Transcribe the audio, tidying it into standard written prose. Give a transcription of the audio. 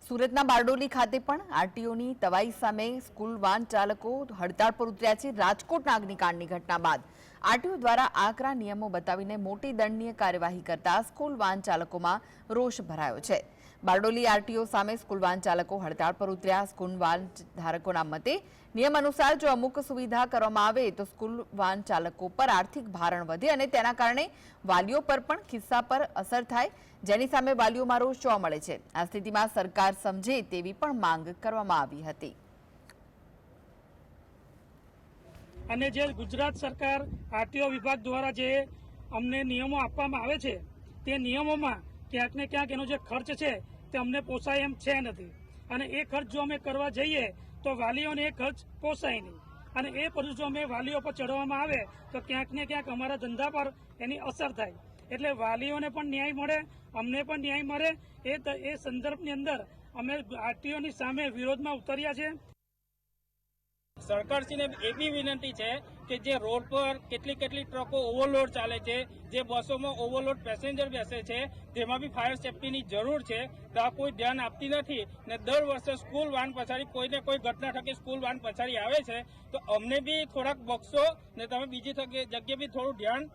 સુરતના બારડોલી ખાતે પણ આરટીઓની તવાઈ સામે સ્કૂલ વાન ચાલકો હડતાળ પર ઉતર્યા છે। રાજકોટના અગ્નિકાંડની ઘટના બાદ આરટીઓ દ્વારા આકરા નિયમો બતાવીને મોટી દંડનીય કાર્યવાહી કરતા સ્કૂલ વાન ચાલકોમાં રોષ ભરાયો છે। બારડોલી આરટીઓ સામે સ્કૂલ વાન ચાલકો હડતાળ પર ઉતર્યા। સ્કૂલ વાન ધારકોના મતે નિયમ અનુસાર જો અમુક સુવિધા કરવામાં આવે તો સ્કૂલ વાન ચાલકો પર આર્થિક ભારણ વધે અને તેના કારણે વાલીઓ પર પણ ખિસ્સા પર અસર થાય, જેની સામે વાલીઓમાં રોષ જોવા મળે છે। આ સ્થિતિમાં સરકાર સમજે તેવી પણ માંગ કરવામાં આવી હતી। અને જે ગુજરાત સરકાર આરટીઓ વિભાગ દ્વારા જે અમને નિયમો આપવામાં આવે છે તે નિયમોમાં ક્યાંક ને ક્યાંક એનો જે ખર્ચ છે તે અમને પોસાય એમ છે નથી, અને એ ખર્ચ જો અમે કરવા જઈએ તો વાલીઓને એ ખર્ચ પોસાય નહીં, અને એ બધું જો અમે વાલીઓ પર ચડવામાં આવે તો ક્યાંક ને ક્યાંક અમારા ધંધા પર એની અસર થાય। એટલે વાલીઓને પણ ન્યાય મળે, અમને પણ ન્યાય મળે, એ સંદર્ભની અંદર અમે આરટીઓની સામે વિરોધમાં ઉતર્યા છે। સરકારશ્રીને એ બી વિનંતી છે કે જે રોડ પર કેટલી ટ્રકો ઓવરલોડ ચાલે છે, જે બસોમાં ઓવરલોડ પેસેન્જર બેસે છે, તેમાં બી ફાયર સેફટીની જરૂર છે, તો આ કોઈ ધ્યાન આપતી નથી ને દર વર્ષે સ્કૂલ વાન પછાડી કોઈને કોઈ ઘટના થકી સ્કૂલ વાન પછાડી આવે છે, તો અમને બી થોડાક બક્ષો ને તમે બીજી જગ્યાએ બી થોડું ધ્યાન